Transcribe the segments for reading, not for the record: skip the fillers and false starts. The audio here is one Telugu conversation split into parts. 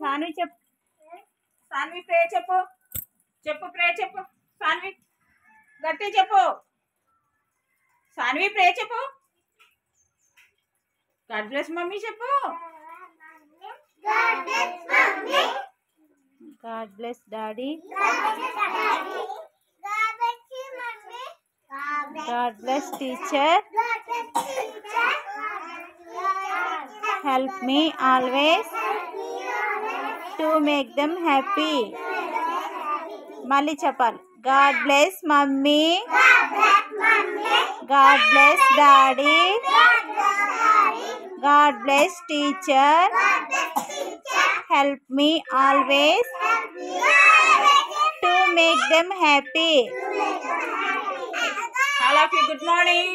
సాన్వి చెప్పు. సాన్వి ప్రే చెప్పు. చెప్పు ప్రే చెప్పు. సాన్వి గట్టి చెప్పు. సాన్వి ప్రే చెప్పు. గాడ్ బ్లెస్ మమ్మీ చెప్పు. God bless daddy. God bless teacher. Help me always to make them happy. మళ్ళీ చెప్పాలి. God bless mummy. God bless daddy. God bless teacher. Help me always to make them happy. All of you good morning.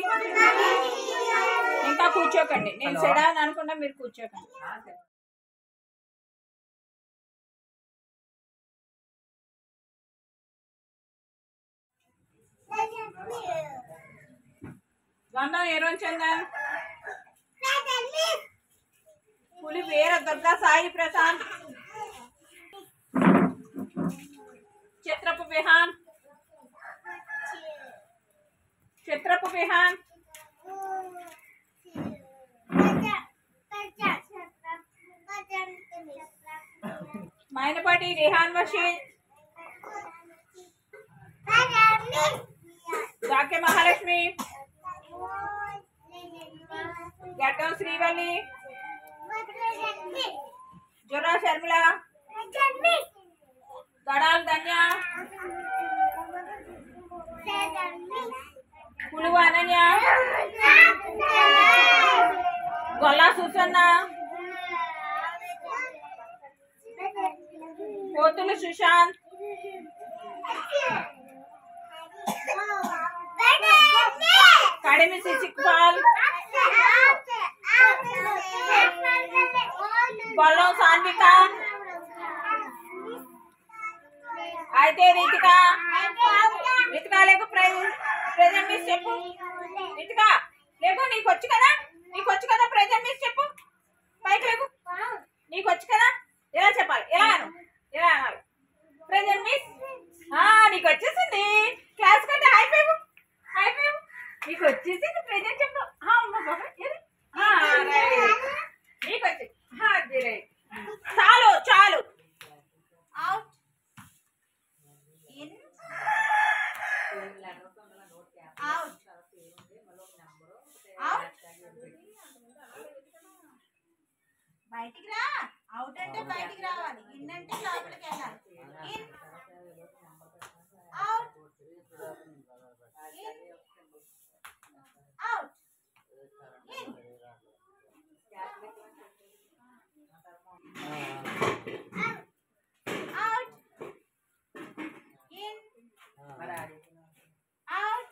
ఇంకా కూర్చోకండి. నేను సెడా అని అనుకున్నా, మీరు కూర్చోకండి. గంధం ఏ రోజు చందన్ పులి వేర దుర్గా సాయి ప్రశాంత్ చిత్రపు విహాన్ మైనపాటి రిహాన్ మషీద్ जाके महालक्ष्मी गड्डम श्रीवली जोरा शर्मिला गड़ाल धन्या कुलुवा अनन्या गोला सुसन्ना कोतुल सुशांत काडेमी सिचिकपाल बल्लो सान्विका అయితే రితికా లేకు ప్రెజెంట్ మిస్ చెప్పు. రితికా లేకు, నీకు వచ్చు కదా ప్రెజెంట్ మిస్ చెప్పు. పైకి లేకు, నీకు వచ్చు కదా. ఎలా చెప్పాలి, ఎలా అనాలి ప్రెజెంట్ మిస్. నీకు వచ్చేసింది. క్లాస్ కంటే అయిపోయావు నీకు వచ్చేసింది. ప్రెజెంట్ చెప్పు. నీకు వచ్చేసి చాలు. అవుట్ ఇన్ అవుట్ బయటికి రా. అవుట్ అంటే బయటికి రావాలి. ఇన్ అంటే లోపలికి వెళ్ళాలి. In out in out in out in out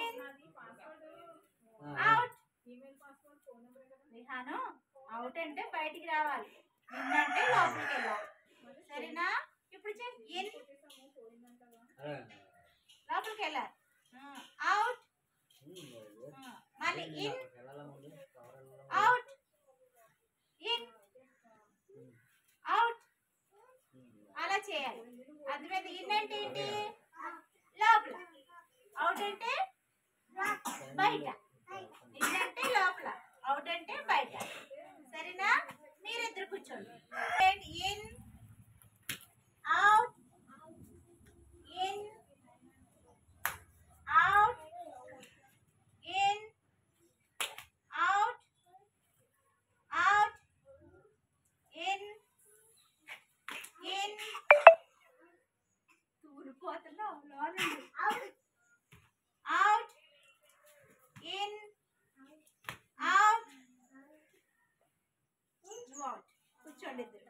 in out. Vihaan out అంటే బయటికి రావాలి. ఇన్ అంటే లోపలికి వెళ్ళాలి. సరేనా? ఇప్పుడు ఇన్ లోపలికి వెళ్ళాలి. అవుట్ మళ్ళీ ఇన్ అవుట్ ఇన్ అవుట్ అలా చేయాలి. అర్థమైంది? ఇన్ అంటే ఏంటి? లోపల. అవుట్ అంటే బయట. ఇన్ అంటే లోపల, అవుట్ అంటే బయట. సరేనా? మీరిద్దరు కూర్చోండి. In out in out in out out in in తూలిపోతున్నావు లోనండి. Out in out out. కూర్చోండి ఇద్దరు.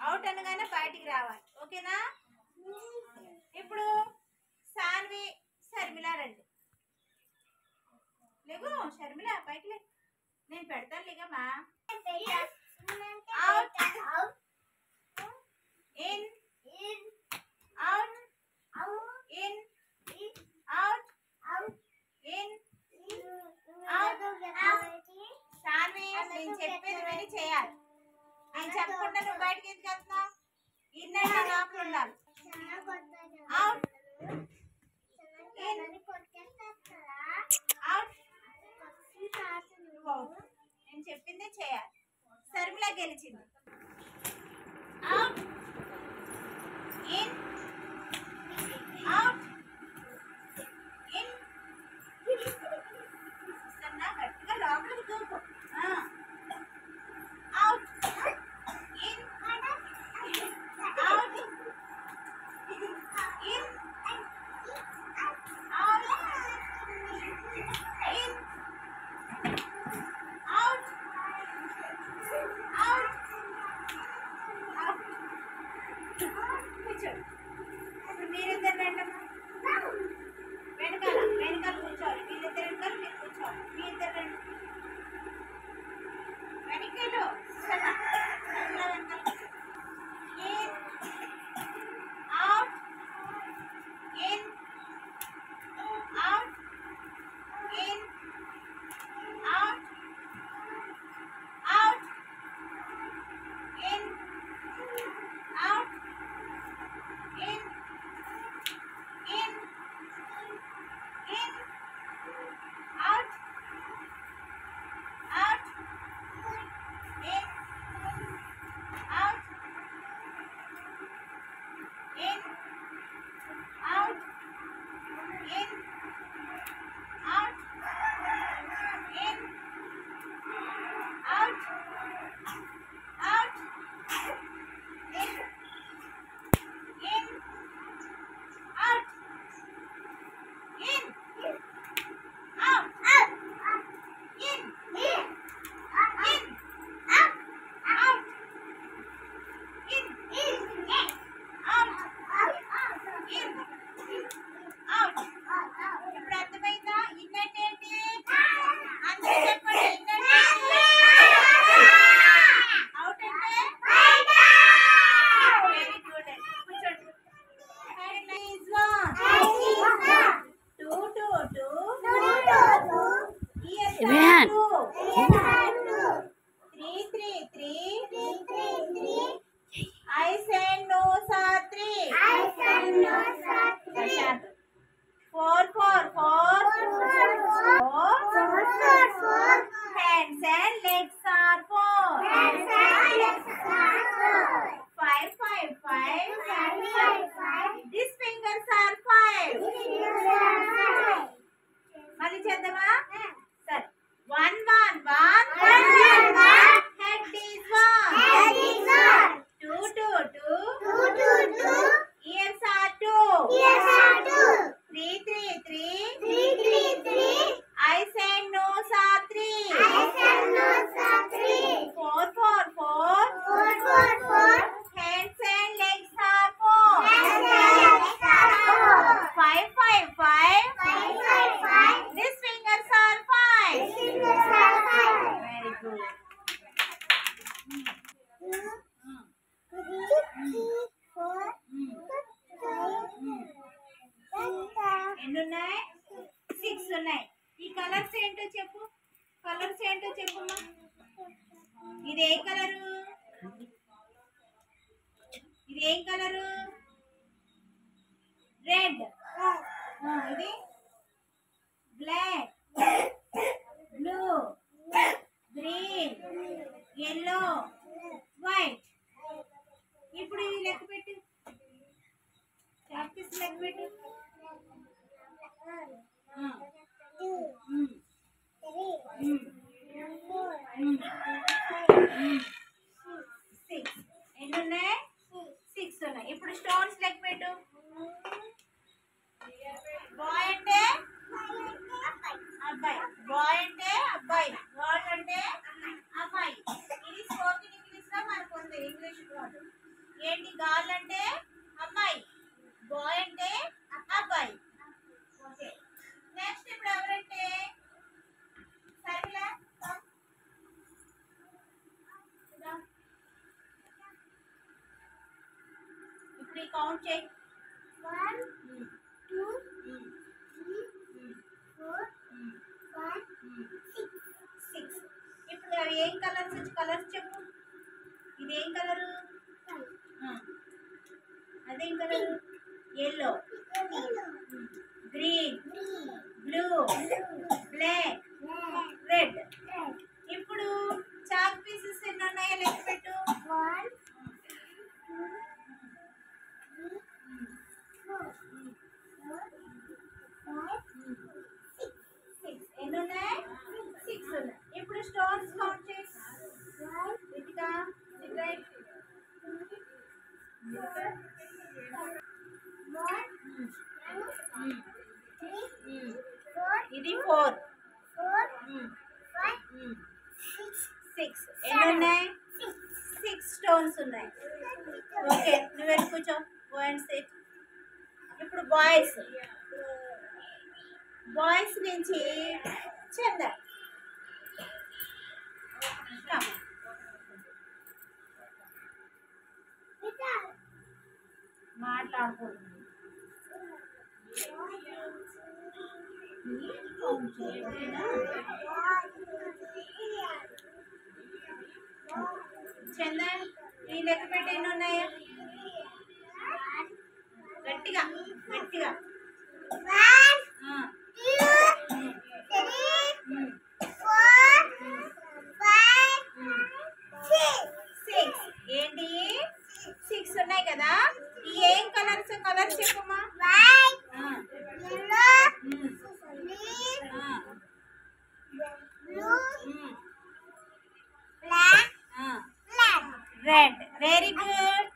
అవుట్ అనగానే బయటికి రావాలి. ఓకేనా? ఇప్పుడు సాన్వి శర్మిల రండి. లేవు శర్మిల, పైకి లే. నేను పెడతాను లేగమ్మా. Out in out in out in out. Saanvi నేను చెప్పేది విని బయటకి ఎందుకు వెళ్తున్నావు? ఇన్నైనా లోపల ఉండాలి. Out out. నేను చెప్పిందే చేయాలి. శర్మిల గెలిచింది. Out in out in. Sanna గట్టిగా లోపలికి దూకు. Out in out in out in out out. కూర్చోండి. ఇప్పుడు మీరిద్దరు రండమ్మా. వెనకాల వెనకాల కూర్చోవాలి. వీళ్ళిద్దరు వెనకాల మీరు కూర్చోవాలి. మీ ఇద్దరు రండి. వెనకాల వెనకాల in out in out in out out in out in in in out out in out in out in out in out out in out in out in ఇప్పుడు అర్థమైందా? ఇన్నట్ ఏంటి? అందరూ చెప్పండి. ఇన్నట్ ఏంటి? అవుట్ అంటే వెరీ గుడ్ అండి. కూర్చోండి. Head is one. 2 2 2. Ears are 2. 3 3 3. Eyes and nose are 3. 4 4 4. Hands and legs are 4. 5 5 5. These fingers are 5. మళ్ళీ చేద్దామా? సరే. 1 1 1. Head is 1. 2 2 2. Ears are 2. 3 3 3. Eyes and nose are 3. 4 4 4. Hands and legs are 4. 5 5 5. These fingers are 5. Very good. ఎన్ని ఉన్నాయి? 6 ఉన్నాయి. ఈ కలర్స్ ఏంటో చెప్పు. కలర్స్ ఏంటో చెప్పమ్మా. ఇది ఏ కలరు? ఇది ఏం కలరు? రెడ్. ఇది black, blue, green, yellow, white. ఇప్పుడు ఇది లెక్క పెట్టు. చాక్పీస్ లెక్క పెట్టు. 6. ఎన్ని ఉన్నాయి? 6 ఉన్నాయి. ఇప్పుడు స్టోన్స్ లెక్క పెట్టు. బాయ్ అంటే అబ్బాయి, బాయ్ అంటే అబ్బాయి, గర్ల్ అంటే అమ్మాయి. ఇది స్పోకెన్ ఇంగ్లీష్ లో మనకు ఉంది. ఇంగ్లీష్ వర్డ్ ఏంటి? గర్ల్ అంటే అమ్మాయి, బాయ్ అంటే అబ్బాయి. ఓకే. నెక్స్ట్ ఇప్పుడు ఎవరంటే సర్మిల. ఇప్పుడు ఈ కౌంట్ చేయి. 1 2 3 4 5 6. ఇప్పుడు అవి ఏం కలర్స్? కలర్స్ చెప్పు. ఇది ఏం కలరు? అదేం colour? Yellow, green, blue, black, red. ఇప్పుడు చాక్ పీసెస్ ఎన్ని ఉన్నాయో లెక్క పెట్టు. 1 ఎన్ని ఉన్నాయి? 6 ఉన్నాయి. ఇప్పుడు స్టోన్స్ కౌంట్ చేయి. రితికా, రైట్. ఇది 4. 6 ఎన్ని ఉన్నాయి? 6 స్టోన్స్ ఉన్నాయి. ఓకే, నువ్వు వెళ్ళి కూర్చో. Go and SIT. ఇప్పుడు బాయ్స్ నుంచి చందర్ మాట్లాడుకోండి. చందన్, ఈ లెక్క పెట్టి ఎన్ని ఉన్నాయా? గట్టిగా గట్టిగా. 6 ఏంటి? 6 ఉన్నాయి కదా. ఏం కలర్స్? కలర్స్ చెప్పమ్మా. రెడ్. Very good.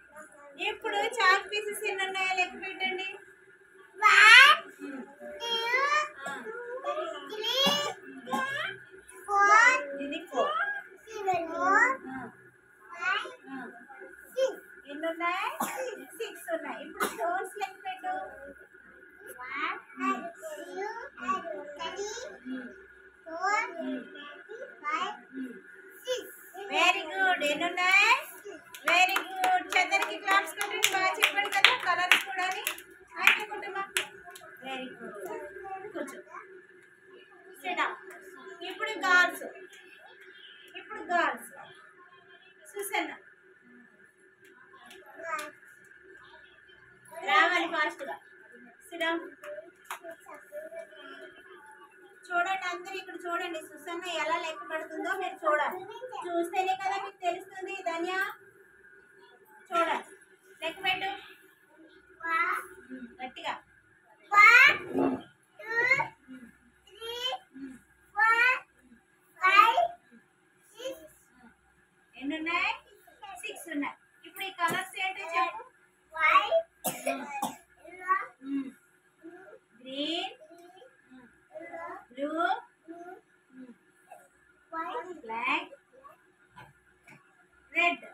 ఇప్పుడు చాక్ పీసెస్ ఎన్ని ఉన్నాయో లెక్క పెట్టండి. 1 2 3 4 ఇది 4. ఎన్ని ఉన్నాయి? 6 ఉన్నాయి. ఇప్పుడు స్టోన్స్ లెక్క పెట్టు. 1 2 3 4 5 6. Very good. ఎన్ని ఉన్నాయి? Very good. చందరికి క్లాప్స్ కొట్టండి. బాగా చెప్పండి కదా కలర్స్ కూడా. అయితే కుటుంబం వెరీ గుడ్. కూర్చో. SIT down. ఇప్పుడు గర్ల్స్ సుసన్న రావాలి ఫాస్ట్గా. SIT down. చూడండి అందరూ ఇక్కడ చూడండి. సుసన్న ఎలా లెక్క పడుతుందో మీరు చూడాలి. చూస్తేనే కదా మీకు తెలుస్తుంది. ధన్య చూడండి. లెక్క పెట్టు గట్టిగా. 1 2 3 4 5 6. ఎన్ని ఉన్నాయి? 6 ఉన్నాయి. ఇప్పుడు ఈ కలర్స్ ఏంటో చెప్పు. White, green, blue, black, red.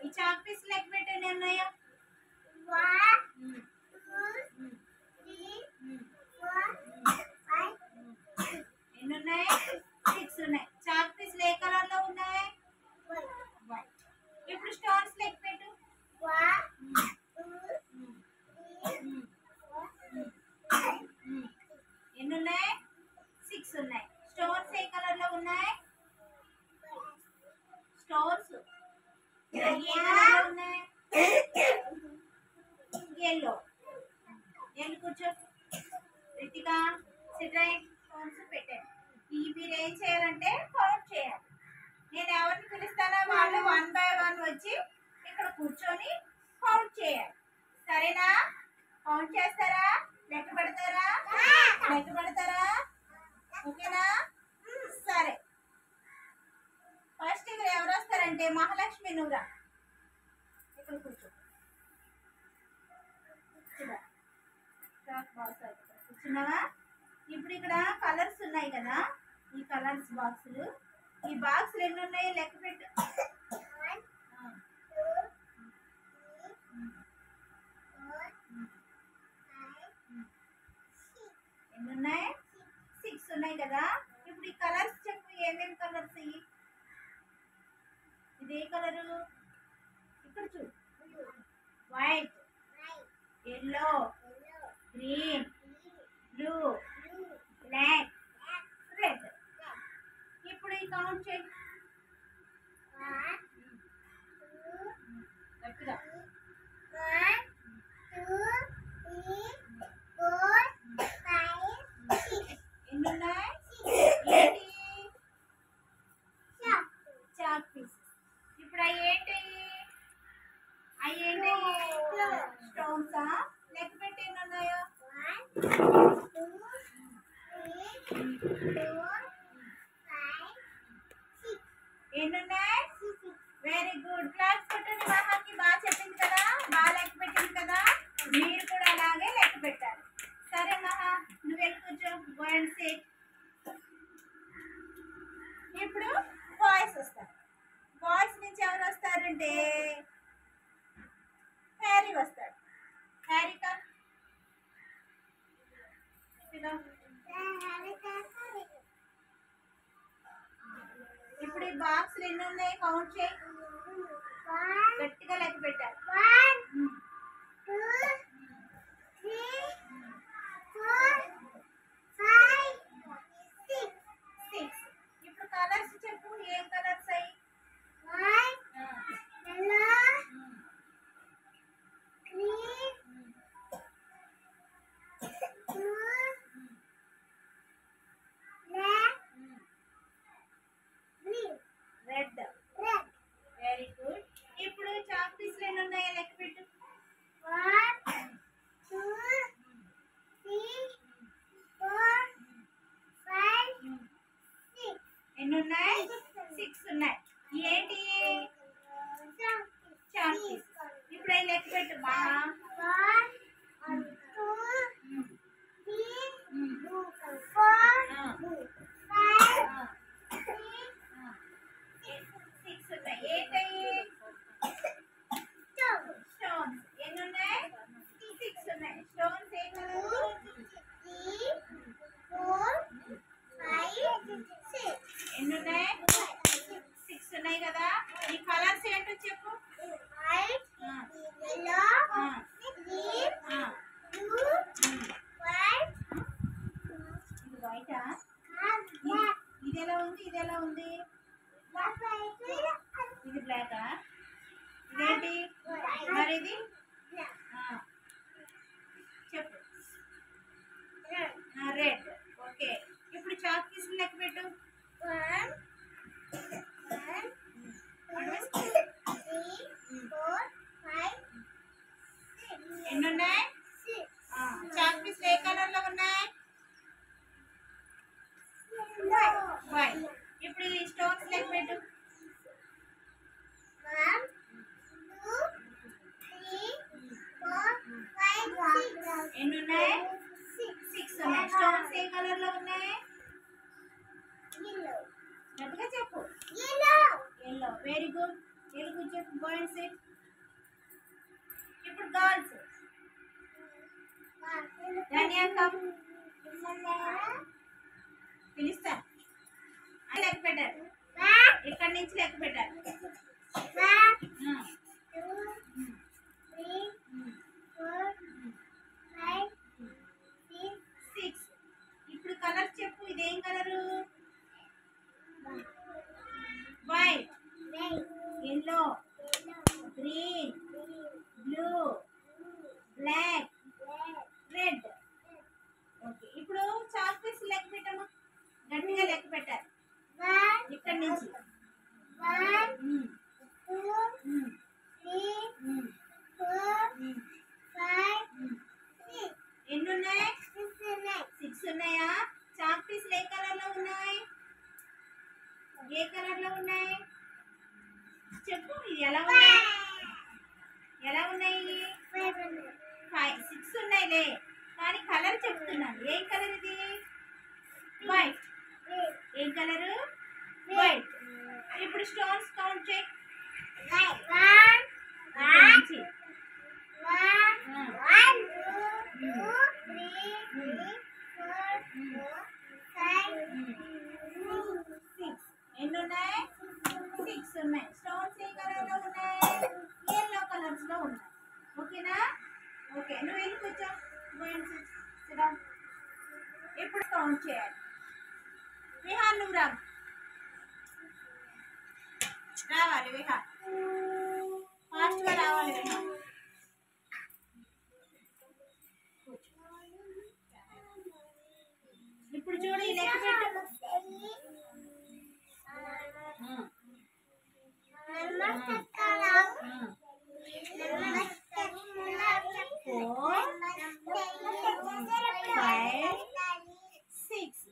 ఈ చాక్ పీస్ లెక్క పెట్టండి. ఉన్నాయా? 1 2 3 4 5. ఎన్ని ఉన్నాయి? 6 ఉన్నాయి. చాక్ పీస్లు ఏ కలర్ లో ఉన్నాయి? వైట్. ఇప్పుడు స్టోన్స్ లెక్క పెట్టు. 1 2 3 4 ఎన్ని ఉన్నాయి? 6 ఉన్నాయి. స్టోన్స్ ఏ కలర్ లో ఉన్నాయి? స్టోన్స్ ఏ కలర్ లో ఉన్నాయి? ఎల్లో. ఎల్లు కూర్చో. Ritika SIT right. స్టోన్స్ పెట్టండి. మీరు ఏం చేయాలంటే కౌంట్ చేయాలి. నేను ఎవరిని పిలుస్తానో వాళ్ళు 1 by 1 వచ్చి ఇక్కడ కూర్చొని కౌంట్ చేయాలి. సరేనా? కౌంట్ చేస్తారా? లెక్క పెడతారా? లెక్క పెడతారా? ఓకేనా? సరే. ఫస్ట్ ఇక్కడ ఎవరు వస్తారంటే మహాలక్ష్మి నువ్వురా. ఇక్కడ కూర్చో. కూర్చున్నావా? ఇప్పుడు ఇక్కడ కలర్స్ ఉన్నాయి కదా. ఈ కలర్స్ బాక్సులు. ఈ బాక్సులు ఎన్ని ఉన్నాయి లెక్క పెట్టు. 1 2 3 4 5 6. ఎన్ని ఉన్నాయి? 6 ఉన్నాయి కదా. ఇప్పుడు ఈ కలర్స్ చెప్పు. ఏమేమి కలర్స్? ఇది ఏ కలరు? ఇక్కడ చూడు. White, yellow, green, blue, black, red. ఇప్పుడు ఈ కౌంట్ చేయి. 1 2 ఎన్నున్నాయి? Very good. క్లాస్ కొట్టండి. మహాకి బాగా చెప్పింది కదా, బాగా లెక్క పెట్టింది కదా, మీరు కూడా అలాగే లెక్క పెట్టాలి. సరే మహా, నువ్వు వెళ్ళి కూర్చో. Go and SIT. ఇప్పుడు బాయ్స్ వస్తారు. బాయ్స్ నుంచి ఎవరు వస్తారంటే హ్యారీ వస్తాడు. Harry come. ఇప్పుడు ఈ బాక్స్ ఎన్ని ఉన్నాయి కౌంట్ చేయి. గట్టిగా లెక్క పెట్టాలి. 1 2 3 4 5 6. ఇప్పుడు కలర్స్ చెప్పు. ఏం కలర్స్ అయ్యి? రెడ్. Very good. ఇప్పుడు చాక్ పీసులు ఎన్ని ఉన్నాయో లెక్క పెట్టు. 1 2 3 4 5 6. ఎన్ని ఉన్నాయి? 6 ఉన్నాయి. ఏంటి? Chalk piece. ఇప్పుడు అవి లెక్క పెట్టు మా. 1 2 3 4 5 6 ఉన్నాయి. ఏంటయ్యి? స్టోన్స్. ఎన్ని ఉన్నాయి? 6 ఉన్నాయి. స్టోన్స్ ఏ కలరు? 3 4 5 6. ఎన్ని ఉన్నాయి? 6 ఉన్నాయి కదా. ఈ కలర్స్ ఏంటో చెప్పు. White, yellow, green, blue, white. ఇది వైటా? ఇది ఎలా ఉంది? ఇది ఎలా ఉంది? ఇది బ్లాకా? ఇదేంటి మరి? ఇది చెప్పు. రెడ్. ఓకే. ఇప్పుడు చాక్ పీసులు లెక్క పెట్టు. 1 2 3 4 5 6. ఎన్ని ఉన్నాయి? 6. చాక్ పీసులు ఏ కలర్ లో ఉన్నాయి? వైట్. ఇప్పుడు ఈ స్టోన్స్ లెక్క పెట్టు. 1 2 3 4 5 6. ఎన్ని ఉన్నాయి? 6 ఉన్నాయి. స్టోన్స్ ఏ కలర్ లో ఉన్నాయి? గట్టిగా చెప్పు. ఎల్లో. Very good. వెళ్ళి కూర్చో. Go and SIT. ఇప్పుడు గర్ల్స్. ధనియా కమ్. పిలుస్తా. లెక్క పెట్టారు. ఇక్కడి నుంచి లెక్క పెట్టారు. 1 2 3 4 5 6. ఇప్పుడు కలర్ చెప్పు. ఇదేం colour? White, yellow, green, blue, black, red. Okay. ఇప్పుడు చాక్ పీస్ లెక్క పెట్టమ్మా. గట్టిగా లెక్క పెట్టాలి. ఇక్కడ నుంచి 1 2 3 4 5 6. ఎన్ని ఉన్నాయి? 6 ఉన్నాయా? చాక్ పీసులు ఏ కలర్ లో ఉన్నాయి? ఏ కలర్ లో ఉన్నాయి చెప్పు. ఇది ఎలా ఉన్నాయి? ఎలా ఉన్నాయి? 5 6 ఉన్నాయిలే, కానీ కలర్ చెప్తున్నాను. ఏం కలర్ ఇది? వైట్. ఏం కలరు? వైట్. ఇప్పుడు స్టోన్స్ కౌంట్ చేయి. 1 2 3 4 5 6. ఎన్ని ఉన్నాయి? 6 ఉన్నాయి. స్టోన్స్ ఏ కలర్ లో ఉన్నాయి? yellow కలర్స్ లో ఉన్నాయి. ఓకేనా? ఓకే. నువ్వు వెళ్ళి కూర్చో. ఇప్పుడు కౌంట్ చేయాలి. విహాన్ నువ్వు రావాలి. విహాన్ ఫాస్ట్ గా రావాలి. విహాన్ ఇప్పుడు చూడు. ఈ లెక్క పెట్టు. 4 5 6.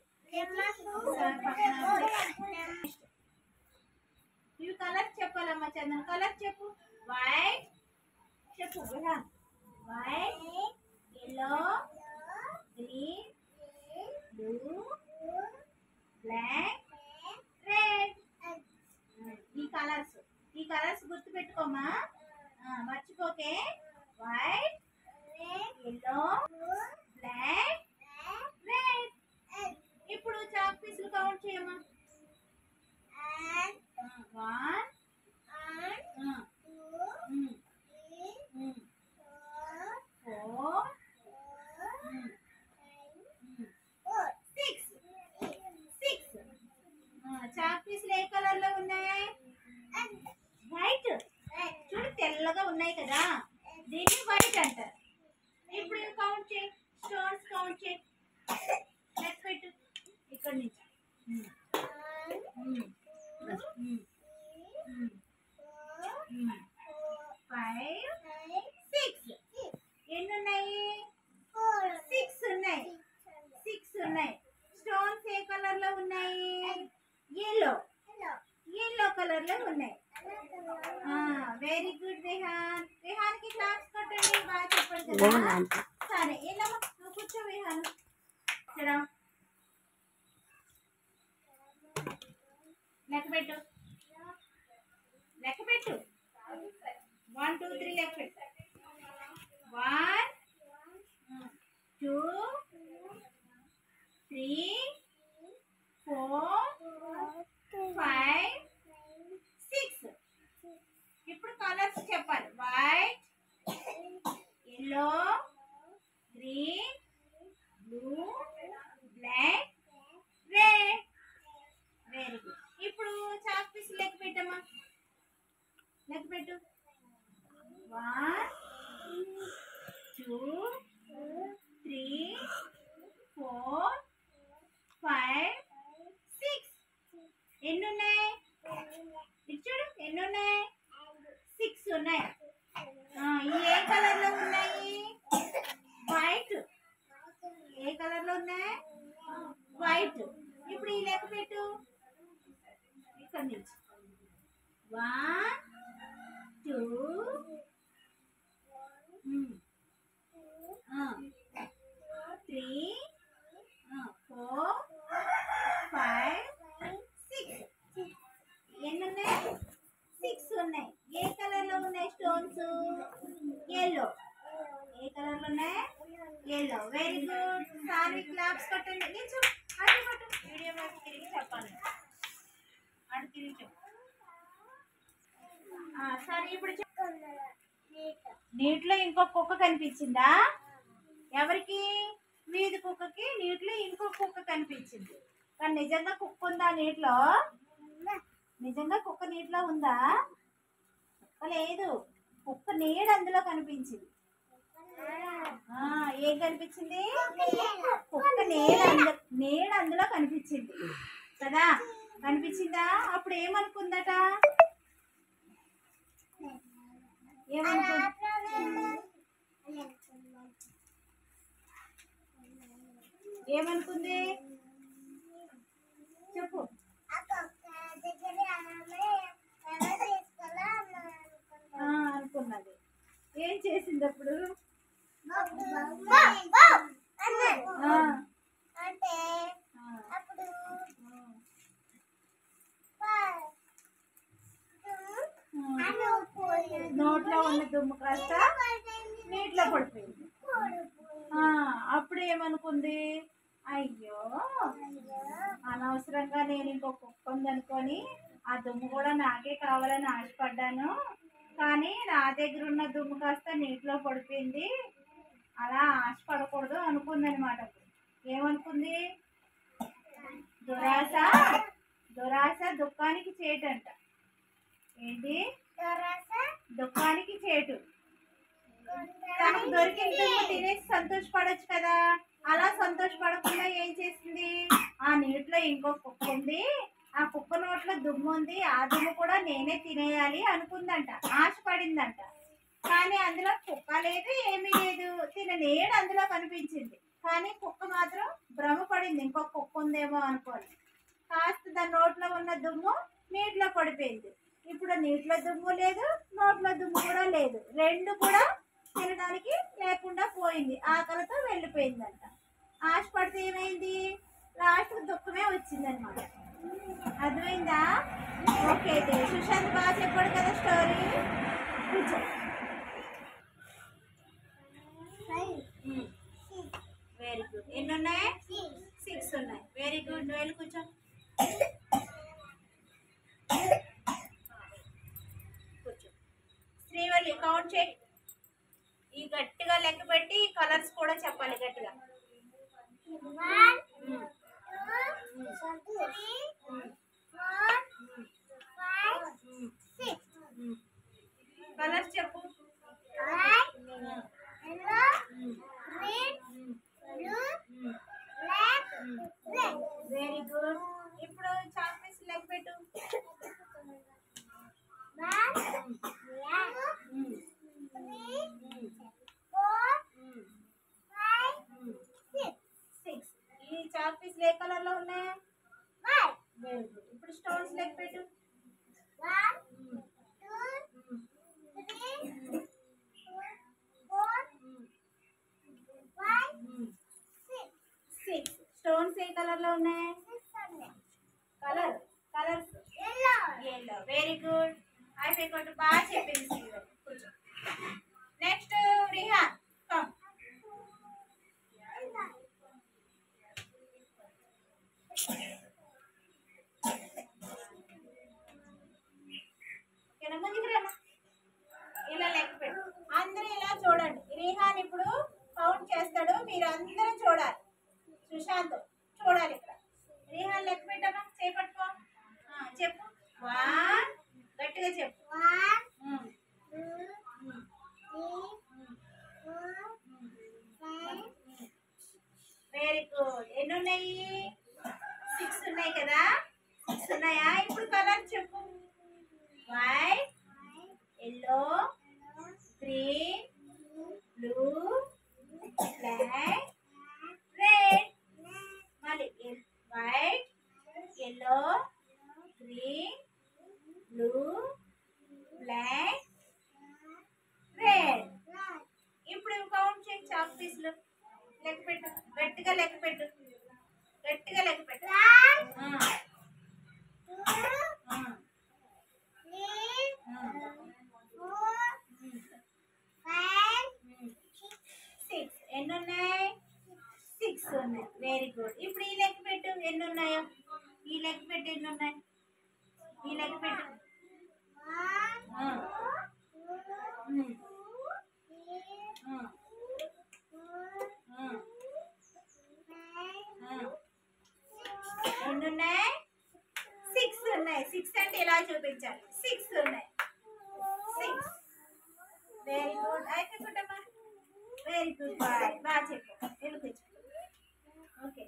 Black, red. ఈ కలర్స్ గుర్తు పెట్టుకోమా, మర్చిపోకే. White, yellow, black, red. ఇప్పుడు చాక్ పీసులు కౌంట్ చేయమ్మా. 1 4 6. చాక్ పీసులు ఏ కలర్ లో ఉన్నాయి? వైట్. చూడు తెల్లగా ఉన్నాయి కదా, దీన్ని వైట్ అంటారు. ఇప్పుడు ఇవి కౌంట్ చేయి, స్టోన్స్ కౌంట్ చేయి. లెక్క పెట్టు ఇక్కడ నుంచి. 5 6. ఎన్ని ఉన్నాయి? 6 ఉన్నాయి. 6 ఉన్నాయి. స్టోన్స్ ఏ కలర్ లో ఉన్నాయి? ఎల్లో కలర్ లో ఉన్నాయి. Very good Vihaan. విహాన్ కి క్లాప్స్ కొట్టండి, బాగా చెప్పండి కదా. సరే ఇలా నువ్వు కూర్చో విహాన్. ఇక్కడ లెక్క పెట్టు 1 2 3 లెక్క పెట్టు. 1 2 3 4 5 6. ఇప్పుడు కలర్స్ చెప్పాలి. White, yellow, green, blue, black, red. Very good. ఇప్పుడు చాక్ పీస్ లెక్క పెట్టమ్మా. లెక్క పెట్టు. 1 2 3 4 5 6. ఎన్ని ఉన్నాయి? చూడు ఎన్ని ఉన్నాయి? 6 ఉన్నాయి. ఈ ఏ కలర్ లో ఉన్నాయి? వైట్. ఏ కలర్ లో ఉన్నాయి? వైట్. ఇప్పుడు ఈ లెక్క పెట్టు ఇక్కడ నుంచి. 1 2 3 4 5 6. ఎన్ని ఉన్నాయి? 6 ఉన్నాయి. ఏ కలర్ లో ఉన్నాయి స్టోన్స్? ఎల్లో. ఏ కలర్ లో ఉన్నాయి? Yellow. Very good. Sorry claps కొట్టండి. నిల్చో, అటు కొట్టు. వీడియో వైపు తిరిగి చెప్పాలి. అటు తిరిగి చెప్పు. సరే ఇప్పుడు నీటిలో ఇంకో కుక్క కనిపించిందా? ఎవరికి? వీధి కుక్కకి నీటిలో ఇంకో కుక్క కనిపించింది. కానీ నిజంగా కుక్క ఉందా నీటిలో? నిజంగా కుక్క నీటిలో ఉందా? లేదు, కుక్క నీడ అందులో కనిపించింది. ఏం కనిపించింది? కుక్క నీడ అందులో కనిపించింది కదా. కనిపించిందా? అప్పుడు ఏమనుకుందట? ఏమనుకుంది చెప్పు. అనుకున్నది. ఏం చేసింది అప్పుడు? నోట్లో ఉన్న దుమ్ము కాస్త నీటిలో పడిపోయింది. అప్పుడు ఏమనుకుంది? అయ్యో, అనవసరంగా నేను ఇంకో కుక్క ఉందనుకొని ఆ దుమ్ము కూడా నాకే కావాలని ఆశపడ్డాను. కానీ నా దగ్గర ఉన్న దుమ్ము కాస్త నీటిలో పడిపోయింది. అలా ఆశపడకూడదు అనుకుందనమాట. ఏమనుకుంది? దురాశ దుఃఖానికి చేటంట. ఏంటి? దుఃఖానికి చేటు. తనకు దొరికిన దుమ్ము తినేసి సంతోషపడొచ్చు కదా. అలా సంతోషపడకుండా ఏం చేసింది? ఆ నీటిలో ఇంకో కుక్క ఉంది, ఆ కుక్క నోట్లో దుమ్ము ఉంది, ఆ దుమ్ము కూడా నేనే తినేయాలి అనుకుందంట. ఆశపడిందంట. కానీ అందులో కుక్క లేదు, ఏమీ లేదు. తిన నీడ అందులో కనిపించింది. కానీ కుక్క మాత్రం భ్రమపడింది, ఇంకో కుక్క ఉందేమో అనుకోని. కాస్త దాని నోట్లో ఉన్న దుమ్ము నీటిలో పడిపోయింది. ఇప్పుడు నీటిలో దుమ్ము లేదు, నోట్లో దుమ్ము కూడా లేదు. రెండు కూడా తినడానికి లేకుండా పోయింది. ఆకలితో వెళ్ళిపోయిందంట. ఆశపడితే ఏమైంది? లాస్ట్ దుఃఖమే వచ్చింది. వచ్చిందనమాట. అర్థమైందా? ఓకే అయితే సుశాంత్ బాగా చెప్పాడు కదా స్టోరీ. కూర్చో. Very good. ఎన్ని ఉన్నాయి? 6 ఉన్నాయి. Very good. నువ్వు వెళ్ళి కూర్చో. కూర్చో. శ్రీవల్లి కౌంట్ చేయి. ఈ గట్టిగా లెక్క పెట్టి కలర్స్ కూడా చెప్పాలి గట్టిగా. 1 2 3 4 5 6. కలర్స్ చెప్పు. White, yellow, green, blue, black, red. Very good. ఇప్పుడు చాక్ పీస్ లెక్క పెట్టు. 1 2 3 4 5 6. ఈ చాక్ పీస్ ఏ కలర్ లో ఉన్నాయి? White. Very good. ఇప్పుడు స్టోన్స్ లెక్క పెట్టు. 1 2 3 4 5 6. స్టోన్స్ ఏ కలర్ లో ఉన్నాయి? 6. Colours Yellow. Yellow. Very good. అయిపోయి బాగా చెప్పింది శ్రీవల్లి. కూర్చో. Next Rehan come. ఓకేనా? ముందుకు రా. ఇలా లెక్క పెట్టు. అందరూ ఇలా చూడండి. రిహాన్ ఇప్పుడు కౌంట్ చేస్తాడు, మీరు అందరూ చూడాలి. సుశాంత్ చూడాలి ఇక్కడ. రిహాన్ లెక్క పెట్టమ్మా. చేపట్టుకో. చెప్పు. 1 గట్టిగా చెప్పు. 1 2 3 4 5. Very good. ఎన్ని ఉన్నాయి? 6 ఉన్నాయి కదా? 6 ఉన్నాయా? ఇప్పుడు కలర్ చెప్పు. White, yellow, green, blue, black, red. మళ్ళీ white, yellow, green, blue, black, red. ఇప్పుడు కౌంట్ చేయి. చాక్ పీస్లు లెక్క పెట్టు. గట్టిగా లెక్క పెట్టు. గట్టిగా లెక్క పెట్టు. 1 2 3 4 5 6. ఎన్ని ఉన్నాయి? 6 ఉన్నాయి. Very good. ఇప్పుడు ఈ లెక్క పెట్టు. ఎన్ని ఉన్నాయో ఈ లెక్క పెట్టు. ఎన్ని ఉన్నాయి? ఈ లెక్క పెట్టు. 1 2 ఎన్ని ఉన్నాయి? 6 ఉన్నాయి. 6 అంటే ఇలా చూపించాలి. 6 ఉన్నాయి. 6. Very good. అయిపోయిందమ్మా. Very good. బాగా చెప్పు. వెళ్ళి ఓకే.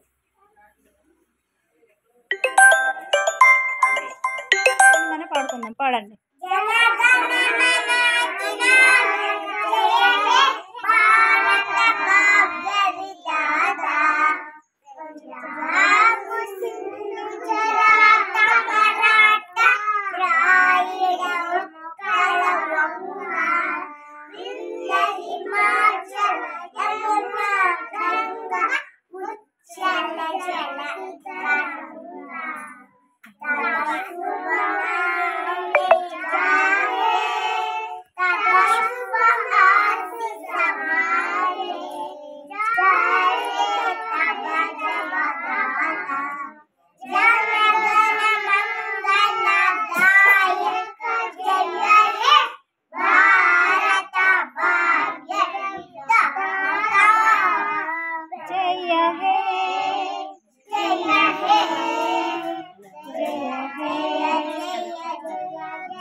మనం పాడుకుందాం. పాడండి.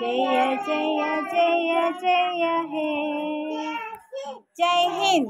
जय जय जय जय हे. जय हिंद.